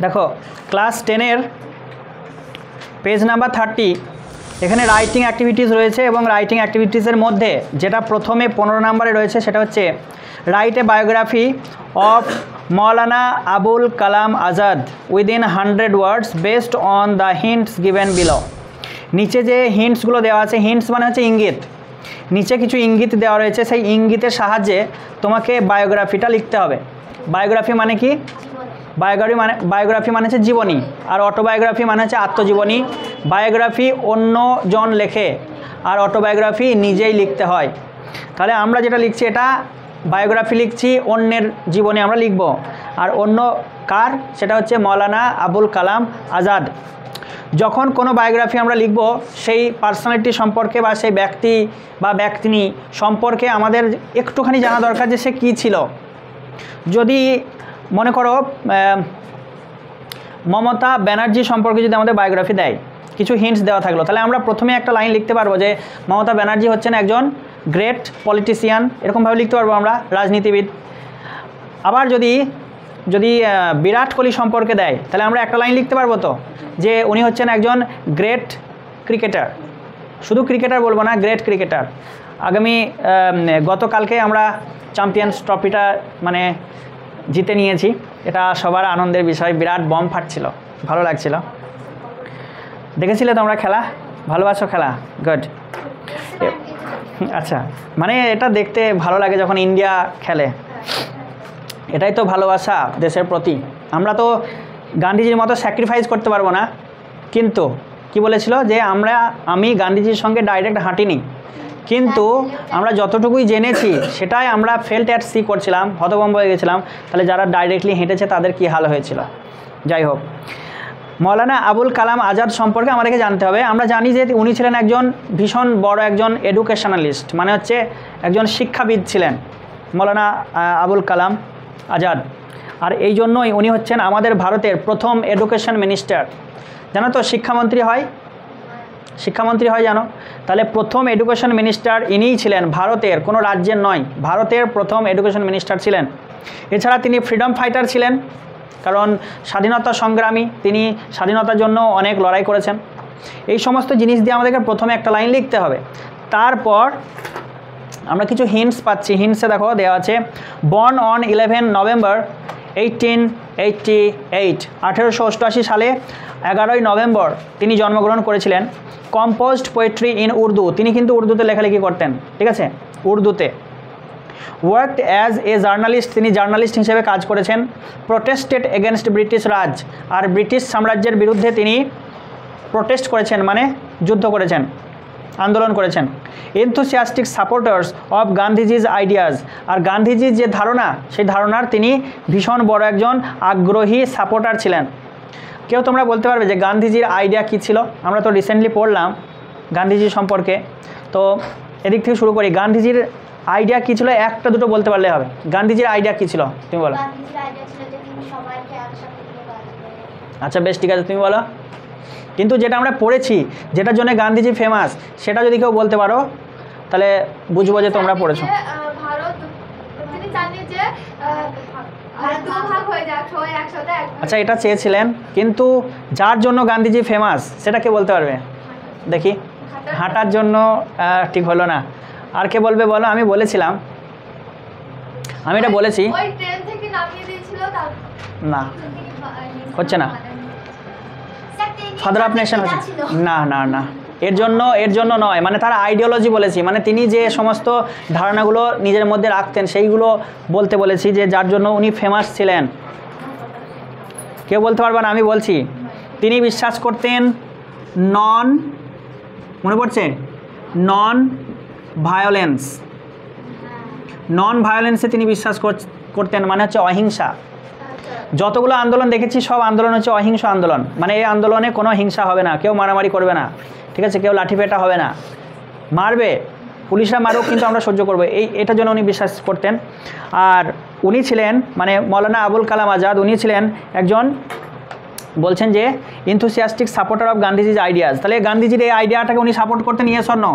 দেখো class 10-এর page number 30 এখানে writing activities রয়েছে এবং রাইটিং অ্যাক্টিভিটিসের মধ্যে যেটা প্রথমে 15 নম্বরে রয়েছে সেটা হচ্ছে write a biography of Maulana Abul Kalam Azad within 100 words based on the hints given below. নিচে যে হিন্টসগুলো দেওয়া আছে, হিন্টস মানে হচ্ছে ইঙ্গিত, নিচে কিছু ইঙ্গিত দেওয়া রয়েছে, সেই ইঙ্গিতের সাহায্যে তোমাকে বায়োগ্রাফিটা লিখতে হবে। বায়োগ্রাফি মানে কি? বায়োগ্রাফি মানে হচ্ছে জীবনী, আর অটোবায়োগ্রাফি মানে হচ্ছে আত্মজীবনী। বায়োগ্রাফি অন্যজন লেখে আর অটোবায়োগ্রাফি নিজেই লিখতে হয়। তাহলে আমরা যেটা লিখছি এটা বায়োগ্রাফি লিখছি, অন্যের জীবনী আমরা লিখব। আর অন্য কার? সেটা হচ্ছে মৌলানা আবুল কালাম আজাদ। যখন কোনো বায়োগ্রাফি আমরা লিখব সেই পার্সোনালিটি সম্পর্কে বা সেই ব্যক্তি বা ব্যক্তিনী সম্পর্কে আমাদের একটুখানি জানা দরকার যে সে কী ছিল। যদি মনে করো মমতা ব্যানার্জি সম্পর্কে যদি আমাদের বায়োগ্রাফি দেয়, কিছু হিন্টস দেওয়া থাকলো, তাহলে আমরা প্রথমে একটা লাইন লিখতে পারবো যে মমতা ব্যানার্জি হচ্ছেন একজন গ্রেট পলিটিশিয়ান, এরকমভাবে লিখতে পারবো আমরা, রাজনীতিবিদ। আবার যদি বিরাট কোহলি সম্পর্কে দেয় তাহলে আমরা একটা লাইন লিখতে পারবো তো যে উনি হচ্ছেন একজন গ্রেট ক্রিকেটার। শুধু ক্রিকেটার বলবো না, গ্রেট ক্রিকেটার। গতকালকে আমরা চ্যাম্পিয়ন্স ট্রফিটা মানে জিতে নিয়েছি, এটা সবার আনন্দের বিষয়। বিরাট বম ফাটছিল, ভালো লাগছিল। দেখেছিলে তোমরা খেলা? ভালোবাসো খেলা? গুড। আচ্ছা, মানে এটা দেখতে ভালো লাগে যখন ইন্ডিয়া খেলে, এটাই তো ভালোবাসা দেশের প্রতি। আমরা তো গান্ধীজির মতো স্যাক্রিফাইস করতে পারবো না, কিন্তু কি বলেছিল যে আমি গান্ধীজির সঙ্গে ডাইরেক্ট হাঁটিনি, কিন্তু আমরা যতটুকুই জেনেছি সেটাই আমরা ফেল্ট অ্যাট সি করছিলাম, হতভম্ব হয়ে গেছিলাম। তাহলে যারা ডাইরেক্টলি হেঁটেছে তাদের কী হাল হয়েছিল। যাই হোক, মৌলানা আবুল কালাম আজাদ সম্পর্কে আমাদেরকে জানতে হবে। আমরা জানি যে উনি ছিলেন একজন ভীষণ বড় একজন এডুকেশনালিস্ট, মানে হচ্ছে একজন শিক্ষাবিদ ছিলেন মৌলানা আবুল কালাম আজাদ। আর এই জন্যই উনি হচ্ছেন আমাদের ভারতের প্রথম এডুকেশন মিনিস্টার। জানো তো শিক্ষামন্ত্রী হয় জানো? তাহলে প্রথম এডুকেশন মিনিস্টার ইনিই ছিলেন, ভারতের, কোনো রাজ্যের নয়, ভারতের প্রথম এডুকেশন মিনিস্টার ছিলেন। এছাড়া তিনি ফ্রিডম ফাইটার ছিলেন, কারণ স্বাধীনতা সংগ্রামী, তিনি স্বাধীনতার জন্য অনেক লড়াই করেছেন। এই সমস্ত জিনিস দিয়ে আমাদেরকে প্রথমে একটা লাইন লিখতে হবে। তারপর আমরা কিছু হিন্টস পাচ্ছি। হিন্টসে দেখো দেওয়া আছে বর্ন অন 11 নভেম্বর 1888, 1888 সালে 11ই নভেম্বর তিনি জন্মগ্রহণ করেছিলেন। কম্পোজড পোয়েট্রি ইন উর্দু, তিনি কিন্তু উর্দুতে লেখালেখি করতেন, ঠিক আছে, উর্দুতে। ওয়ার্কড অ্যাজ এ জার্নালিস্ট, তিনি জার্নালিস্ট হিসেবে কাজ করেছেন। প্রোটেস্টেড এগেনস্ট ব্রিটিশ রাজ, আর ব্রিটিশ সাম্রাজ্যের বিরুদ্ধে তিনি প্রোটেস্ট করেছেন, মানে যুদ্ধ করেছেন, আন্দোলন করেছেন। Enthusiastic supporters of Gandhiji's ideas, আর গান্ধীজির যে ধারণা সেই ধারণার তিনি ভীষণ বড় একজন আগ্রহী সাপোর্টার ছিলেন। কেউ তোমরা বলতে পারবে যে গান্ধীজির আইডিয়া কী ছিল? আমরা তো রিসেন্টলি পড়লাম গান্ধীজি সম্পর্কে, তো এদিক থেকে শুরু করি। গান্ধীজির আইডিয়া কী ছিল? একটা দুটো বলতে পারলে হবে। গান্ধীজির আইডিয়া কী ছিল তুমি বলো? আচ্ছা বেশ, ঠিক আছে, তুমি বলো। কিন্তু যেটা আমরা পড়েছি, যেটার জন্য গান্ধীজি ফেমাস, সেটা যদি কেউ বলতে পারো তাহলে বুঝবো যে তোমরা পড়েছো। আচ্ছা, এটা চেয়েছিলেন, কিন্তু যার জন্য গান্ধীজি ফেমাস সেটা কে বলতে পারবে? দেখি। হাঁটার জন্য ঠিক হলো না। আর কে বলবে বলো? আমি বলেছিলাম, আমি এটা বলেছি। না, হচ্ছে না। ফাদার অফ নেশন হচ্ছে না, না না, এর জন্য নয়, মানে তার আইডিওলজি বলেছি, মানে তিনি যে সমস্ত ধারণাগুলো নিজের মধ্যে রাখতেন সেইগুলো বলতে বলেছি, যে যার জন্য উনি ফেমাস ছিলেন। কেউ বলতে পারবে না? আমি বলছি, তিনি বিশ্বাস করতেন মনে পড়ছে নন ভায়োলেন্সে তিনি বিশ্বাস করতেন, মানে হচ্ছে অহিংসা। যতগুলো আন্দোলন দেখেছি সব আন্দোলন হচ্ছে অহিংস আন্দোলন, মানে এই আন্দোলনে কোনো হিংসা হবে না, কেউ মারামারি করবে না, ঠিক আছে, কেউ লাঠিপেটা হবে না, মারবে পুলিশরা মারুক কিন্তু আমরা সহ্য করবো, এটার জন্য উনি বিশ্বাস করতেন। আর উনি ছিলেন, মানে মৌলানা আবুল কালাম আজাদ, উনি ছিলেন একজন, বলছেন যে enthusiastic supporter of Gandhiji's ideas. তাহলে গান্ধীজির এই আইডিয়াটাকে উনি সাপোর্ট করতেন, ইয়েস অর নো?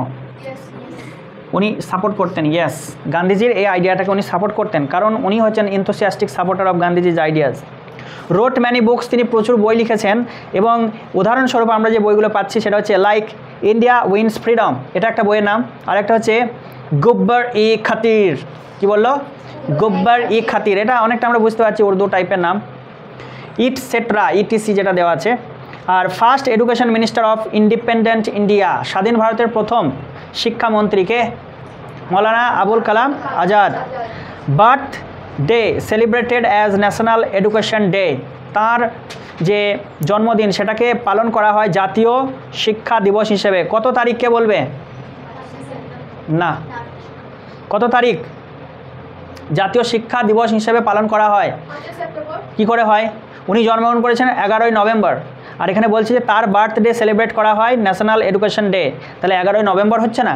উনি সাপোর্ট করতেন, ইয়েস, গান্ধীজির এই আইডিয়াটাকে উনি সাপোর্ট করতেন, কারণ উনি হচ্ছেন enthusiastic supporter of Gandhiji's ideas. Wrote many books, তিনি প্রচুর বই লিখেছেন। এবং উদাহরণস্বরূপ আমরা যে বইগুলো পাচ্ছি সেটা হচ্ছে লাইক ইন্ডিয়া উইন্স ফ্রিডম, এটা একটা বইয়ের নাম। আর একটা হচ্ছে গুব্বার ই খাতির, কি বললো? গুব্বার ই খাতির, এটা অনেকটা আমরা বুঝতে পারছি উর্দু টাইপের নাম। ইটসেট্রা, ইটিসি যেটা দেওয়া আছে। আর first education minister of independent India, স্বাধীন ভারতের প্রথম শিক্ষামন্ত্রীকে? Maulana Abul Kalam Azad. Birthday celebrated as national education day, তার যে জন্মদিন সেটাকে পালন করা হয় জাতীয় শিক্ষা দিবস হিসেবে। কত তারিখকে বলবে? না, কত তারিখ জাতীয় শিক্ষা দিবস হিসেবে পালন করা হয়? কি করে হয়? উনি জন্মগ্রহণ করেছেন 11ই নভেম্বর, আর এখানে বলছে যে তার বার্থডে সেলিব্রেট করা হয় ন্যাশনাল এডুকেশন ডে, তাহলে 11ই নভেম্বর হচ্ছে না?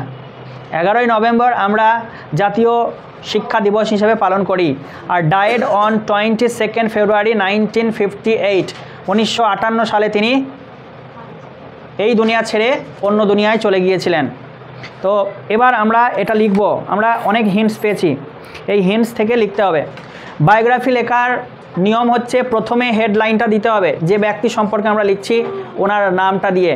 11ই নভেম্বর আমরা জাতীয় শিক্ষা দিবস হিসেবে পালন করি। আর ডায়েড অন 22 ফেব্রুয়ারি 1958, 1958 সালে তিনি এই দুনিয়া ছেড়ে অন্য দুনিয়ায় চলে গিয়েছিলেন। তো এবার আমরা এটা লিখব, আমরা অনেক হিন্টস পেয়েছি, এই হিন্টস থেকে লিখতে হবে। বায়োগ্রাফি লেখার নিয়ম হচ্ছে প্রথমে হেডলাইনটা দিতে হবে, যে ব্যক্তি সম্পর্কে আমরা লিখছি ওনার নামটা দিয়ে।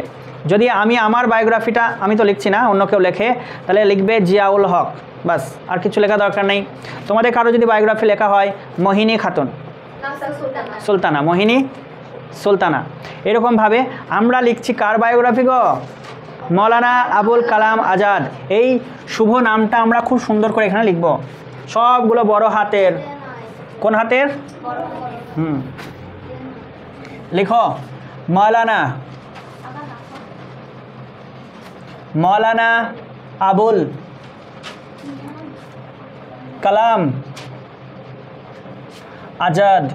যদি আমি আমার বায়োগ্রাফিটা, আমি তো লিখছি না, অন্য কেউ লেখে, তাহলে লিখবে জিয়াউল হক, বাস, আর কিছু লেখা দরকার নেই। তোমাদের কারো যদি বায়োগ্রাফি লেখা হয় মোহিনী খাতুন, সুলতানা, মোহিনী সুলতানা, এরকমভাবে আমরা লিখছি কার বায়োগ্রাফি গো? মৌলানা আবুল কালাম আজাদ। এই শুভ নামটা আমরা খুব সুন্দর করে এখানে লিখব, সবগুলো বড় হাতের। কোন হাতের? লিখো মৌলানা, মৌলানা আবুল কালাম আজাদ,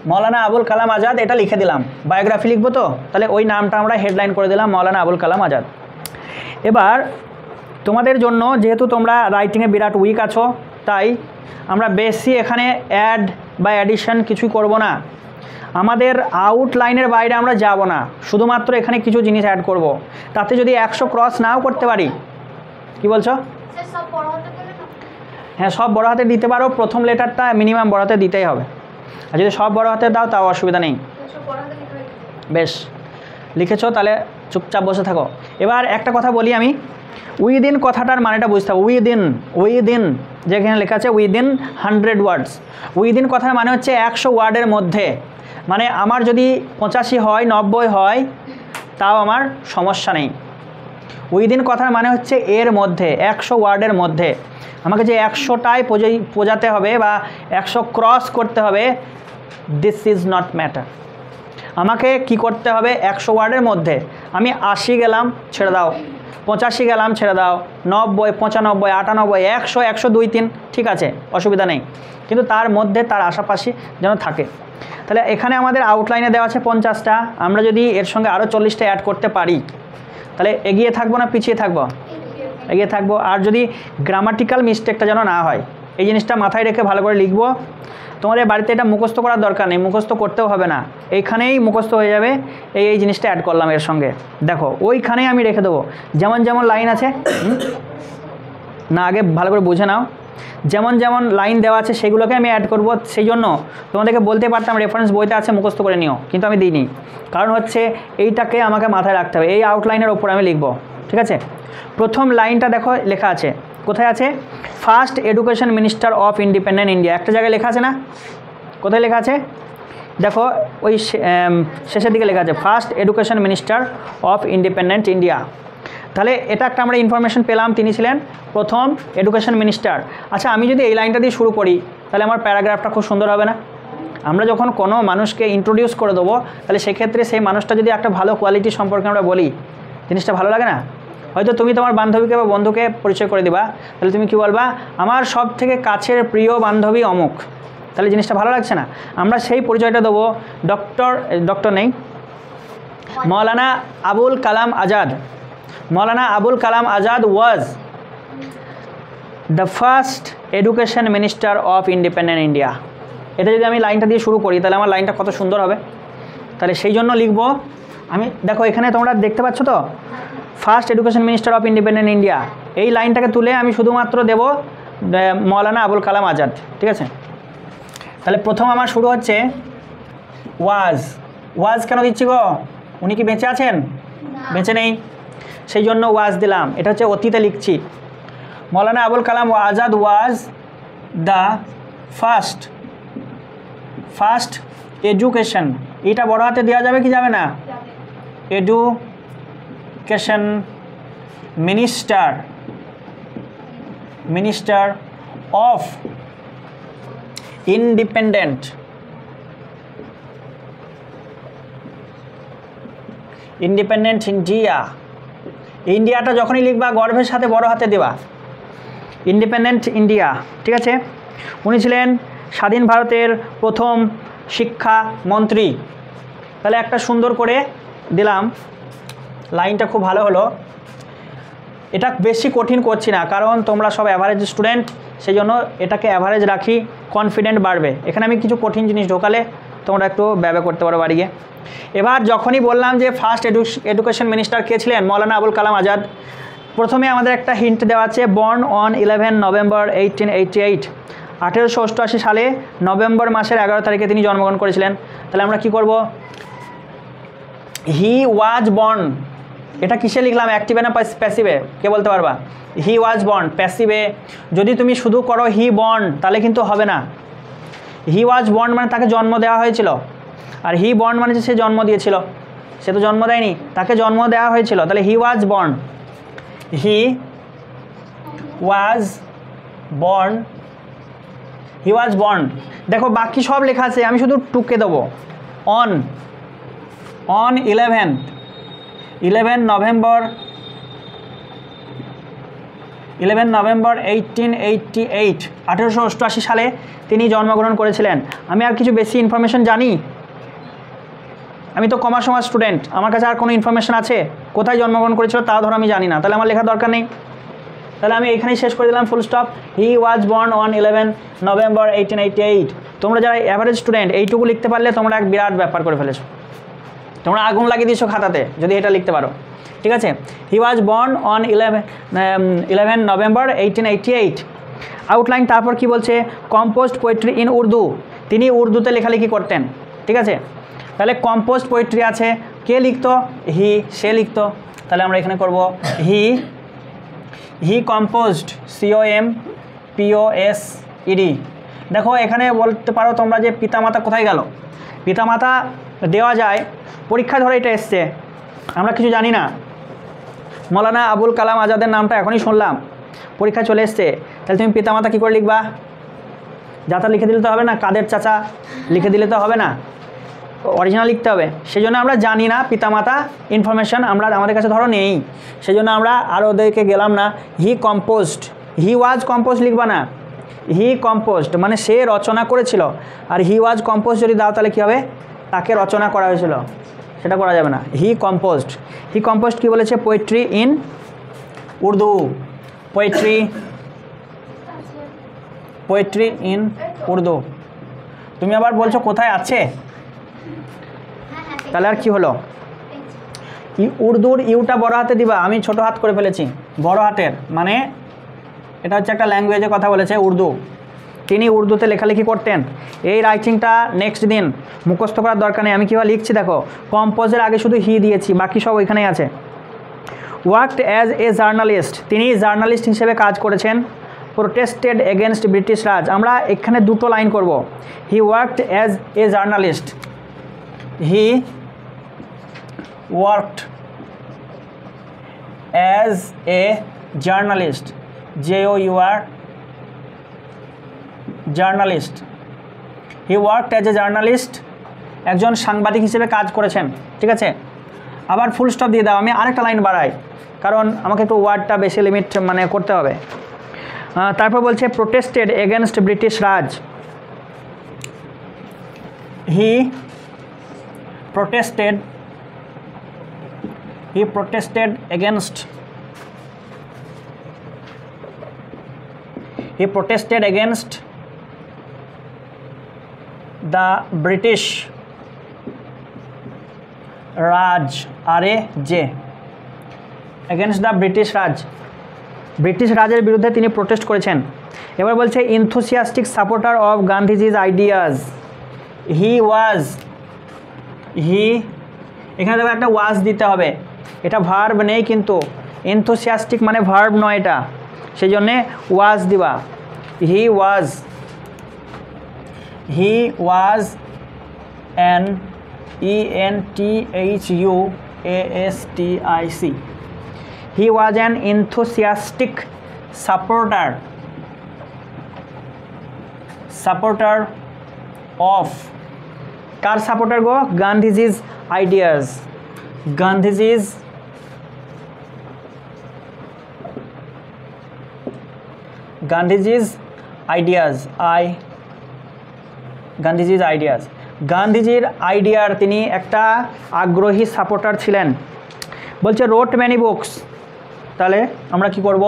মৌলানা আবুল কালাম আজাদ, এটা লিখে দিলাম। বায়োগ্রাফি লিখবো তো, তাহলে ওই নামটা আমরা হেডলাইন করে দিলাম মৌলানা আবুল কালাম আজাদ। এবার তোমাদের জন্য যেহেতু তোমরা রাইটিংয়ে বিরাট উইক আছো, তাই আমরা বেশি এখানে অ্যাড বা অ্যাডিশন কিছুই করব না। আমাদের আউটলাইনের বাইরে আমরা যাব না, শুধুমাত্র এখানে কিছু জিনিস অ্যাড করব। তাতে যদি 100 ক্রস নাও করতে পারি, কি বলছো? হ্যাঁ, সব বড় হাতে দিতে পারো, প্রথম লেটারটা মিনিমাম বড় হাতে দিতেই হবে। আর যদি সব বড় হাতে দাও তাও অসুবিধা নেই। বেশ, লিখেছো, তাহলে চুপচাপ বসে থাকো। এবার একটা কথা বলি আমি, উইদিন কথাটার মানেটা বুঝতে হবে। উইদিন যেখানে লেখা আছে উইদিন 100 ওয়ার্ডস, উইদিন কথার মানে হচ্ছে 100 ওয়ার্ডের মধ্যে। মানে আমার যদি 85 হয়, 90 হয়, তাও আমার সমস্যা নেই। উইদিন কথার মানে হচ্ছে এর মধ্যে, 100 ওয়ার্ডের মধ্যে। আমাকে যে 100টায় বোঝাতে হবে বা 100 ক্রস করতে হবে, দিস ইজ নট ম্যাটার। আমাকে কি করতে হবে? 100 ওয়ার্ডের মধ্যে। আমি 80 গেলাম, ছেড়ে দাও, 85 গেলাম, ছেড়ে দাও, 90, 95, 98, 100, 100, 2, 3, ঠিক আছে, অসুবিধা নেই, কিন্তু তার মধ্যে, তার আশাপাশি যেন থাকে। তাহলে এখানে আমাদের আউটলাইনে দেওয়া আছে 50টা, আমরা যদি এর সঙ্গে আরও 40টা অ্যাড করতে পারি, তাহলে এগিয়ে থাকবো না পিছিয়ে থাকবো? এগিয়ে থাকবো। আর যদি গ্রামাটিক্যাল মিস্টেকটা যেন না হয়, এই জিনিসটা মাথায় রেখে ভালো করে লিখবো। তোমাদের বাড়িতে এটা মুখস্থ করার দরকার নেই, মুখস্থ করতেও হবে না, এইখানেই মুখস্থ হয়ে যাবে। এই জিনিসটা অ্যাড করলাম এর সঙ্গে, দেখো ওইখানেই আমি রেখে দেবো। যেমন যেমন লাইন আছে না, আগে ভালো করে বুঝে নাও, যেমন যেমন লাইন দেওয়া আছে সেগুলোকে আমি অ্যাড করব। সেই জন্য তোমাদেরকে বলতে পারতাম রেফারেন্স বইতে আছে মুখস্থ করে নিও, কিন্তু আমি দিইনি, কারণ হচ্ছে এইটাকে আমাকে মাথায় রাখতে হবে। এই আউটলাইনের ওপর আমি লিখব, ঠিক আছে? প্রথম লাইনটা দেখো লেখা আছে, কোথায় আছে? First education minister of independent India, একটা জায়গায় লেখা আছে না? কোথায় লেখা আছে দেখো, ওই শেষের দিকে লেখা আছে first education minister of independent India. তাহলে এটা একটা আমরা ইনফরমেশন পেলাম, তিনি ছিলেন প্রথম এডুকেশন মিনিস্টার। আচ্ছা, আমি যদি এই লাইনটা দিয়ে শুরু করি, তাহলে আমার প্যারাগ্রাফটা খুব সুন্দর হবে না? আমরা যখন কোনো মানুষকে ইন্ট্রোডিউস করে দেবো, তাহলে সেক্ষেত্রে সেই মানুষটা যদি একটা ভালো কোয়ালিটি সম্পর্কে আমরা বলি, জিনিসটা ভালো লাগে না? হয়তো তুমি তোমার বান্ধবীকে বা বন্ধুকে পরিচয় করে দিবা, তাহলে তুমি কি বলবা? আমার সব থেকে কাছের প্রিয় বান্ধবী অমুক, তাহলে জিনিসটা ভালো লাগছে না? আমরা সেই পরিচয়টা দেবো ডক্টর নেই, Maulana Abul Kalam Azad. Maulana Abul Kalam Azad was the first education minister of independent India. এটা যদি আমি লাইনটা দিয়ে শুরু করি, তাহলে আমার লাইনটা কত সুন্দর হবে। তাহলে সেই জন্য লিখব আমি, দেখো এখানে তোমরা দেখতে পাচ্ছ তো, first education minister of independent India, এই লাইনটাকে তুলে আমি শুধুমাত্র দেব মৌলানা আবুল কালাম আজাদ, ঠিক আছে? তাহলে প্রথম আমার শুরু হচ্ছে ওয়াজ। ওয়াজ কেন দিচ্ছি গো? উনি কি বেঁচে আছেন? বেঁচে নেই, সেই জন্য ওয়াজ দিলাম। এটা হচ্ছে অতীতে লিখছি। Maulana Abul Kalam Azad was the first education. এটা বড় হাতে দেওয়া যাবে কি যাবে না? Education minister of independent India. ইন্ডিয়াটা যখনই লিখবা গর্ভের সাথে বড় হাতে দেবা, ইন্ডিপেন্ডেন্ট ইন্ডিয়া, ঠিক আছে। উনি ছিলেন স্বাধীন ভারতের প্রথম শিক্ষা মন্ত্রী। তাহলে একটা সুন্দর করে দিলাম, লাইনটা খুব ভালো হলো। এটা বেশি কঠিন করছি না, কারণ তোমরা সব অ্যাভারেজ স্টুডেন্ট, সেই জন্য এটাকে অ্যাভারেজ রাখি, কনফিডেন্ট বাড়বে। এখানে আমি কিছু কঠিন জিনিস ঢোকালে তোমরা একটু ব্যবহার করতে পারো বাড়ি গিয়ে। এবার যখনই বললাম যে ফার্স্ট এডুকেশন মিনিস্টার কে ছিলেন, মৌলানা আবুল কালাম আজাদ, প্রথমে আমাদের একটা হিন্ট দেওয়া আছে, বর্ন অন 11 নভেম্বর 1888। 1888 সালে নভেম্বর মাসের 11 তারিখে তিনি জন্মগ্রহণ করেছিলেন। তাহলে আমরা কি করব? হি ওয়াজ বর্ন, এটা কিসে লিখলাম, অ্যাক্টিভে না প্যাসিভে? কে বলতে পারবা? হি ওয়াজ বর্ন প্যাসিভে। যদি তুমি শুধু করো হি বর্ন তাহলে কিন্তু হবে না। হি ওয়াজ বর্ন মানে তাকে জন্ম দেওয়া হয়েছিল, আর হি বর্ন মানে সে জন্ম দিয়েছিল। সে তো জন্ম দেয়নি, তাকে জন্ম দেওয়া হয়েছিল। তাহলে হি was born, he was born. দেখো বাকি সব লেখা আছে, আমি শুধু টুকে দেবো। অন 11 নভেম্বর 1888, 1888 সালে তিনি জন্মগ্রহণ করেছিলেন। আমি আর কিছু বেশি ইনফরমেশন জানি? আমি তো কমার্স স্টুডেন্ট, আমার কাছে আর কোনো ইনফরমেশন আছে? কোথায় জন্মগ্রহণ করেছিল তাও ধরো আমি জানি না, তাহলে আমার লেখার দরকার নেই। তাহলে আমি এখানেই শেষ করে দিলাম, full stop. He was born on 11 November 1888। তোমরা যারা অ্যাভারেজ স্টুডেন্ট এইটুকু লিখতে পারলে তোমরা এক বিরাট ব্যাপার করে ফেলেছো, তোমরা আগুন লাগিয়ে দিয়েছো খাতাতে যদি এটা লিখতে পারো, ঠিক আছে। He was born on 11 November 1888। Outline তারপর কি বলছে? Composed poetry in Urdu. তিনি উর্দুতে লেখালেখি করতেন, ঠিক আছে। তাহলে কম্পোজড পোয়েট্রি আছে, কে লিখতো? হি, সে লিখতো। তাহলে আমরা এখানে করব হি কম্পোজড, COMPOSED। দেখো এখানে বলতে পারো তোমরা যে পিতামাতা কোথায় গেল? পিতামাতা দেওয়া যায়, পরীক্ষা ধরে এটা এসছে, আমরা কিছু জানি না। মৌলানা আবুল কালাম আজাদের নামটা এখনই শুনলাম, পরীক্ষা চলে এসছে। তাহলে তুমি পিতামাতা কী করে লিখবা? যাতা লিখে দিলে তো হবে না, কাদের চাচা লিখে দিলে তো হবে না, অরিজিনাল লিখতে হবে। সেই জন্য আমরা জানি না পিতামাতা ইনফরমেশান আমাদের কাছে ধরো নেই, সেই জন্য আমরা আর ওদেরকে গেলাম না। হি কম্পোজড, হি ওয়াজ কম্পোজ লিখবা না, হি কম্পোজড মানে সে রচনা করেছিল। আর হি ওয়াজ কম্পোজ যদি দাও তাহলে কী হবে? তাকে রচনা করা হয়েছিল, সেটা করা যাবে না। হি কম্পোজড কী বলেছে? Poetry in Urdu, poetry in Urdu. তুমি আবার বলছো কোথায় আছে, তাহলে আর কি হলো? উর্দুর ইউটা বড় হাতে দিবা, আমি ছোট হাত করে ফেলেছি, বড় হাতের মানে এটা হচ্ছে একটা ল্যাঙ্গুয়েজের কথা বলেছে উর্দু। তিনি উর্দুতে লেখালেখি করতেন। এই রাইটিংটা নেক্সট দিন মুখস্থ করার দরকার নেই। আমি কীভাবে লিখছি দেখো, কম্পোজের আগে শুধু হি দিয়েছি, বাকি সব ওইখানেই আছে। ওয়ার্কড অ্যাজ এ জার্নালিস্ট, তিনি জার্নালিস্ট হিসেবে কাজ করেছেন। প্রোটেস্টেড এগেনস্ট ব্রিটিশ রাজ, আমরা এখানে দুটো লাইন করব। হি worked as a journalist, he worked as a journalist, JOUR journalist. He worked as a journalist, একজন সাংবাদিক হিসেবে কাজ করেছেন, ঠিক আছে। আবার ফুল স্টপ দিয়ে দাও, আমি আরেকটা লাইন বাড়াই, কারণ আমাকে একটু ওয়ার্ডটা বেশি লিমিট মানে করতে হবে। তারপর বলছে protested against British Raj, he protested against the British Raj, RAJ, against the British Raj, British রাজের বিরুদ্ধে তিনি প্রোটেস্ট করেছেন। এবার বলছে ইনথুসিয়াস্টিক সাপোর্টার অফ গান্ধীজিজ আইডিয়াজ। হি এখানে দেখো একটা ওয়াজ দিতে হবে, এটা ভার্ব নেই কিন্তু, এনথুসিয়াস্টিক মানে ভার্ব নয় এটা, সেই জন্যে ওয়াজ দিবা। He was an ENTHUASTIC, he was an enthusiastic supporter of, কার সাপোর্টার গো? গান্ধীজিজ আইডিয়াজ, গান্ধীজিজ গান্ধীজির আইডিয়ার তিনি একটা আগ্রহী সাপোর্টার ছিলেন। বলছে রোট ম্যানি বুকস, তাহলে আমরা কি করব?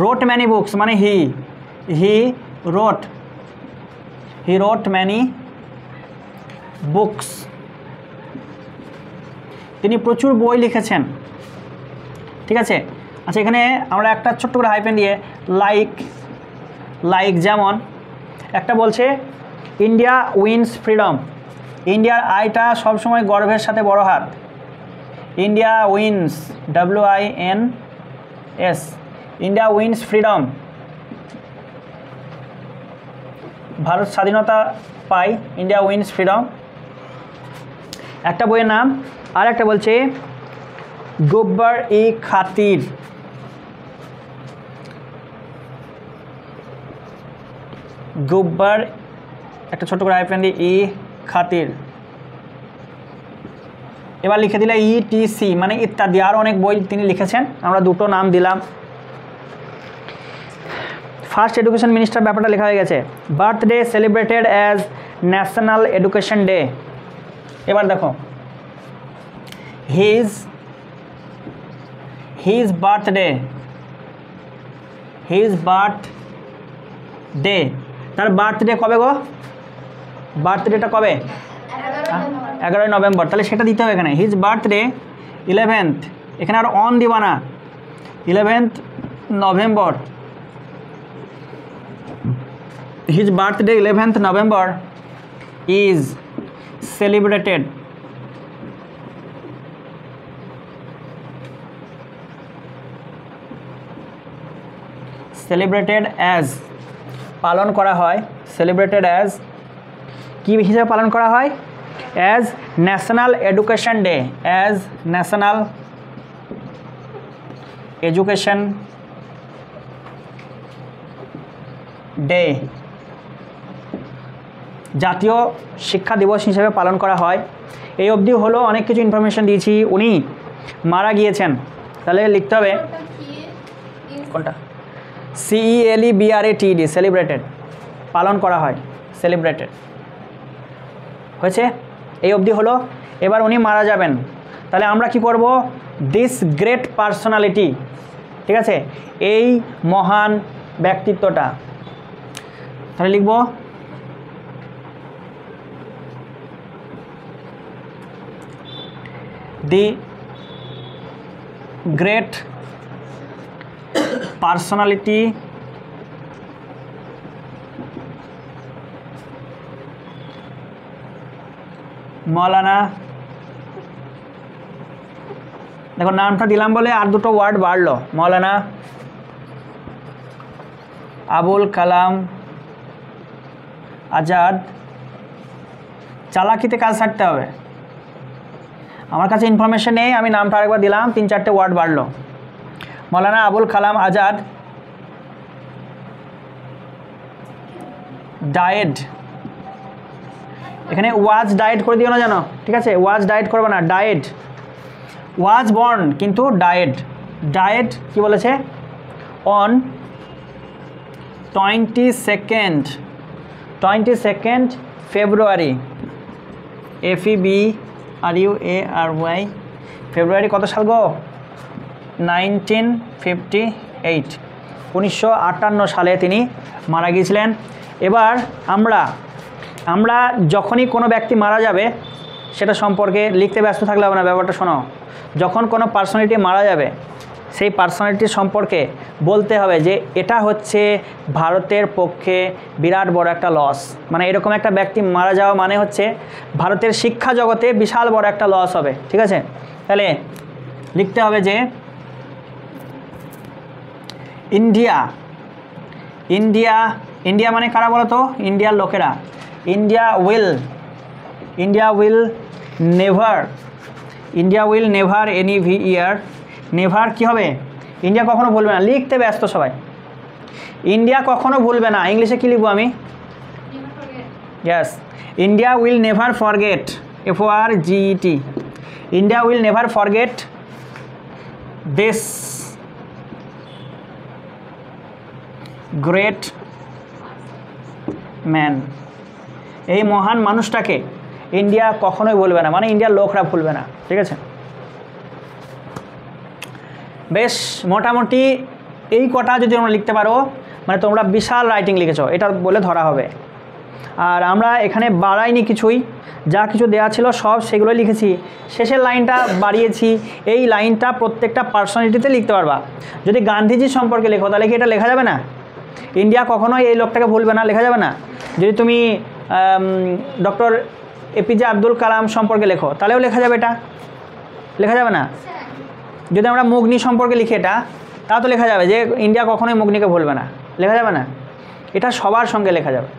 রোট ম্যানি বুকস মানে হি রোট ম্যানি বুকস, তিনি প্রচুর বই লিখেছেন। ঠিক আছে, আচ্ছা এখানে আমরা একটা ছোট্ট করে হাইফেন দিয়ে লাইক যেমন একটা বলছে ইন্ডিয়া উইন্স ফ্রিডম, ইন্ডিয়ার আইটা সবসময় গর্বের সাথে বড় হাত, India wins WINS, India wins freedom, Bharat স্বাধীনতা পায়, ইন্ডিয়া উইন্স ফ্রিডম একটা বইয়ের নাম। আর একটা বলছে গব্বর ই খাতির, গব্বর একটা ছোট করে হাইফেন দিয়ে ই খাতির, এবার লিখে দিলে ETC মানে ইত্যাদি, আর অনেক বই তিনি লিখেছেন, আমরা দুটো নাম দিলাম। ফার্স্ট এডুকেশন মিনিস্টার ব্যাপারটা লেখা হয়ে গেছে। Birthday celebrated as national education day. এবার দেখো হিজ বার্থডে, তার বার্থডে কবে গো? বার্থডেটা কবে? 11ই নভেম্বর, তাহলে সেটা দিতে হবে এখানে। হিজ বার্থডে 11th, এখানে আর অন দিবা না, 11th November, his birthday 11th November is celebrated as, পালন করা হয়, সেলিব্রেটেড অ্যাজ কী হিসেবে পালন করা হয়? As national education day, as national education day, জাতীয় শিক্ষা দিবস হিসেবে পালন করা হয়। এই অবধি হলো, অনেক কিছু ইনফরমেশন দিয়েছি। উনি মারা গিয়েছেন, তাহলে লিখতে হবে কোনটা? CELEBRATED, সেলিব্রেটেড, পালন করা হয়, সেলিব্রেটেড হয়েছে। এই অবধি হলো। এবার উনি মারা যাবেন, তাহলে আমরা কি করব? দিস গ্রেট পার্সোনালিটি, ঠিক আছে, এই মহান ব্যক্তিত্বটা, তাহলে লিখব দি গ্রেট পার্সোনালিটি মৌলানা, দেখো নামটা দিলাম বলে আর দুটো ওয়ার্ড বাড়লো, মৌলানা আবুল কালাম আজাদ। চালাকিতে কাজ ছাড়তে হবে, আমার কাছে ইনফরমেশন নেই, আমি নামটা আরেকবার দিলাম, 3-4টে ওয়ার্ড বাড়লো। মৌলানা আবুল কালাম আজাদ ডায়েড, এখানে ওয়াজ ডায়েড করে দিও না জানো, ঠিক আছে, ওয়াজ ডায়েড করবে না, ডায়েড, ওয়াজ বর্ন কিন্তু ডায়েড কি বলেছে? অন 22nd ফেব্রুয়ারি, FEBRUARY, ফেব্রুয়ারি কত সাল গো? 1958, 1958 সালে তিনি মারা গিয়েছিলেন। এবার আমরা যখনই কোনো ব্যক্তি মারা যাবে সেটা সম্পর্কে লিখতে ব্যস্ত থাকলে হবে না, ব্যাপারটা শোনো। যখন কোনো পার্সোনালিটি মারা যাবে সেই পার্সোনালিটি সম্পর্কে বলতে হবে যে এটা হচ্ছে ভারতের পক্ষে বিরাট বড় একটা লস। মানে এরকম একটা ব্যক্তি মারা যাওয়া মানে হচ্ছে ভারতের শিক্ষা জগতে বিশাল বড় একটা লস হবে। ঠিক আছে, তাহলে লিখতে হবে যে ইন্ডিয়া, ইন্ডিয়া, ইন্ডিয়া মানে কারা বলো তো? ইন্ডিয়ার লোকেরা। India will never any year, never কী হবে? ইন্ডিয়া কখনো ভুলবে না। লিখতে ব্যস্ত সবাই। ইন্ডিয়া কখনো ভুলবে না, ইংলিশে কী লিখবো আমি? Yes, India will never forget, FORGET, India will never forget this great man, এই মহান মানুষটাকে ইন্ডিয়া কখনোই ভুলবে না, মানে ইন্ডিয়ার লোকরা ভুলবে না। ঠিক আছে, বেশ মোটামুটি এই কটা যদি তোমরা লিখতে পারো মানে তোমরা বিশাল রাইটিং লিখেছো, এটা বলে ধরা হবে। আর আমরা এখানে বাড়াইনি কিছুই, যা কিছু দেওয়া ছিল সব সেগুলোই লিখেছি। শেষের লাইনটা বাড়িয়েছি, এই লাইনটা প্রত্যেকটা পার্সোনালিটিতে লিখতে পারবা। যদি গান্ধীজি সম্পর্কে লেখো তাহলে কি এটা লেখা যাবে না? ইন্ডিয়া কখনোই এই লোকটাকে ভুলবে না, লেখা যাবে না? যদি তুমি ডক্টর APJ আব্দুল কালাম সম্পর্কে লেখো তাহলেও লেখা যাবে, এটা লেখা যাবে না? যদি আমরা মুগনি সম্পর্কে লিখি এটা, তাও তো লেখা যাবে যে ইন্ডিয়া কখনোই মুগনিকে ভুলবে না, লেখা যাবে না? এটা সবার সঙ্গে লেখা যাবে।